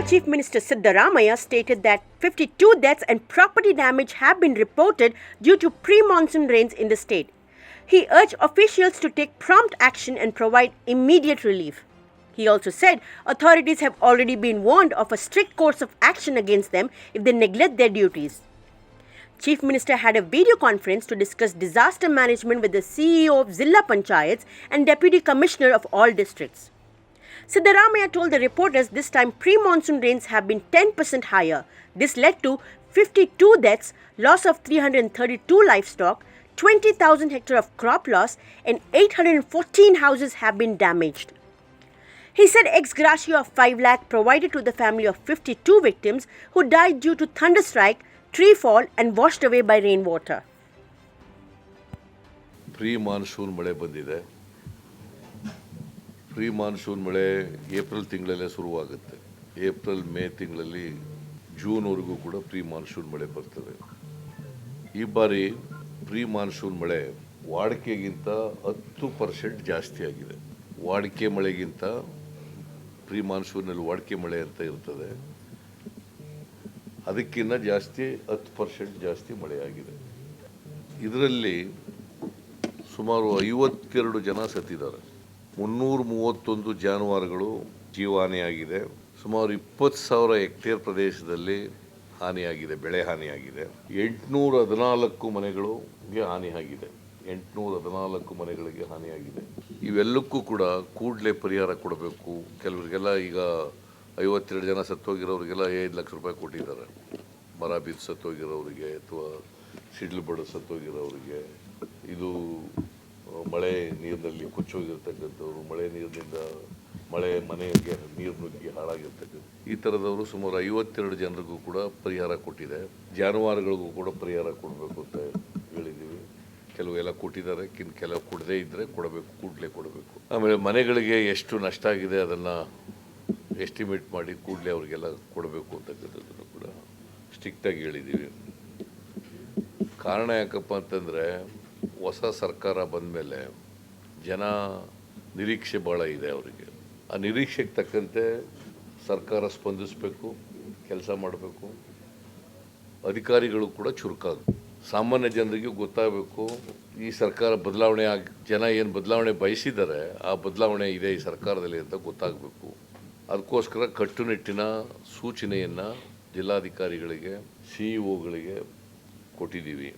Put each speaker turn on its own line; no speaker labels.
Karnataka Chief Minister Siddaramaiah stated that 52 deaths and property damage have been reported due to pre-monsoon rains in the state. He urged officials to take prompt action and provide immediate relief. He also said authorities have already been warned of a strict course of action against them if they neglect their duties. Chief Minister had a video conference to discuss disaster management with the CEO of Zilla Panchayats and Deputy Commissioner of all districts. Siddaramaiah told the reporters this time pre-monsoon rains have been 10% higher. This led to 52 deaths, loss of 332 livestock, 20,000 hectares of crop loss, and 814 houses have been damaged. He said ex gratia of 5 lakh provided to the family of 52 victims who died due to thunderstrike, tree fall and washed away by rainwater.
Pre-monsoon ಮಳೆ ಬಂದಿದೆ. Pre-monsoon ಮಳೆ April ತಿಂಗಳಲ್ಲೇ ಶುರುವಾಗುತ್ತೆ. April May ತಿಂಗಳಲ್ಲಿ ಜೂನ್ವರೆಗೂ ಕೂಡ pre-monsoon ಮಳೆ ಬರ್ತದೆ. ಈ ಬಾರಿ ಪ್ರೀ-ಮಾನ್ಸೂನ್ ಮಳೆ ವಾಡಿಕೆಗಿಂತ 10% ಜಾಸ್ತಿ ಆಗಿದೆ. ವಾಡಿಕೆ ಮಳೆಗಿಂತ ಪ್ರೀ-ಮಾನ್ಸೂನಲ್ಲಿ ವಾಡಿಕೆ ಮಳೆ ಅಂತ ಇರ್ತದೆ, ಅದಕ್ಕಿಂತ ಜಾಸ್ತಿ 10% ಜಾಸ್ತಿ ಮಳೆಯಾಗಿದೆ. ಇದರಲ್ಲಿ ಸುಮಾರು 52 ಜನ ಸತ್ತಿದ್ದಾರೆ. 331 ಜಾನುವಾರುಗಳು ಜೀವಹಾನಿಯಾಗಿದೆ. ಸುಮಾರು 20,000 ಹೆಕ್ಟೇರ್ ಪ್ರದೇಶದಲ್ಲಿ ಹಾನಿಯಾಗಿದೆ, ಬೆಳೆ ಹಾನಿಯಾಗಿದೆ. 814 ಮನೆಗಳಿಗೆ ಹಾನಿಯಾಗಿದೆ. 814 ಮನೆಗಳಿಗೆ ಹಾನಿಯಾಗಿದೆ. ಇವೆಲ್ಲಕ್ಕೂ ಕೂಡ ಕೂಡಲೇ ಪರಿಹಾರ ಕೊಡಬೇಕು. ಕೆಲವರಿಗೆಲ್ಲ ಈಗ 52 ಜನ ಸತ್ತೋಗಿರೋರಿಗೆಲ್ಲ 5 ಲಕ್ಷ ರೂಪಾಯಿ ಕೊಟ್ಟಿದ್ದಾರೆ. ಮರ ಬಿದ್ದು ಸತ್ತೋಗಿರೋರಿಗೆ ಅಥವಾ ಸಿಡ್ಲು ಬಡ ಸತ್ತೋಗಿರೋರಿಗೆ, ಇದು ಮಳೆ ನೀರಿನಲ್ಲಿ ಕೊಚ್ಚೋಗಿರ್ತಕ್ಕಂಥವ್ರು, ಮಳೆ ನೀರಿನಿಂದ ಮನೆಗೆ ನೀರು ನುಗ್ಗಿ ಹಾಳಾಗಿರ್ತಕ್ಕಂಥ ಈ ಥರದವರು ಸುಮಾರು 52 ಜನರಿಗೂ ಕೂಡ ಪರಿಹಾರ ಕೊಟ್ಟಿದೆ. ಜಾನುವಾರುಗಳಿಗೂ ಕೂಡ ಪರಿಹಾರ ಕೊಡಬೇಕು ಅಂತ ಹೇಳಿದ್ದೀವಿ. ಕೆಲವೆಲ್ಲ ಕೊಟ್ಟಿದ್ದಾರೆ, ಕೆಲವು ಕೊಡದೇ ಇದ್ದರೆ ಕೊಡಬೇಕು, ಕೂಡಲೇ ಕೊಡಬೇಕು. ಆಮೇಲೆ ಮನೆಗಳಿಗೆ ಎಷ್ಟು ನಷ್ಟ ಆಗಿದೆ ಅದನ್ನು ಎಸ್ಟಿಮೇಟ್ ಮಾಡಿ ಕೂಡಲೇ ಅವರಿಗೆಲ್ಲ ಕೊಡಬೇಕು ಅಂತಕ್ಕಂಥದ್ದನ್ನು ಕೂಡ ಸ್ಟ್ರಿಕ್ಟಾಗಿ ಹೇಳಿದ್ದೀವಿ. ಕಾರಣ ಯಾಕಪ್ಪ ಅಂತಂದರೆ ಹೊಸ ಸರ್ಕಾರ ಬಂದ ಮೇಲೆ ಜನ ನಿರೀಕ್ಷೆ ಭಾಳ ಇದೆ ಅವರಿಗೆ. ಆ ನಿರೀಕ್ಷೆಗೆ ತಕ್ಕಂತೆ ಸರ್ಕಾರ ಸ್ಪಂದಿಸಬೇಕು, ಕೆಲಸ ಮಾಡಬೇಕು. ಅಧಿಕಾರಿಗಳು ಕೂಡ ಚುರುಕಾಗಬೇಕು. ಸಾಮಾನ್ಯ ಜನರಿಗೆ ಗೊತ್ತಾಗಬೇಕು ಈ ಸರ್ಕಾರ ಬದಲಾವಣೆ ಜನ ಏನು ಬದಲಾವಣೆ ಬಯಸಿದ್ದಾರೆ ಆ ಬದಲಾವಣೆ ಇದೆ ಈ ಸರ್ಕಾರದಲ್ಲಿ ಅಂತ ಗೊತ್ತಾಗಬೇಕು. ಅದಕ್ಕೋಸ್ಕರ ಕಟ್ಟುನಿಟ್ಟಿನ ಸೂಚನೆಯನ್ನು ಜಿಲ್ಲಾಧಿಕಾರಿಗಳಿಗೆ, CEO ಗಳಿಗೆ ಕೊಟ್ಟಿದ್ದೀವಿ.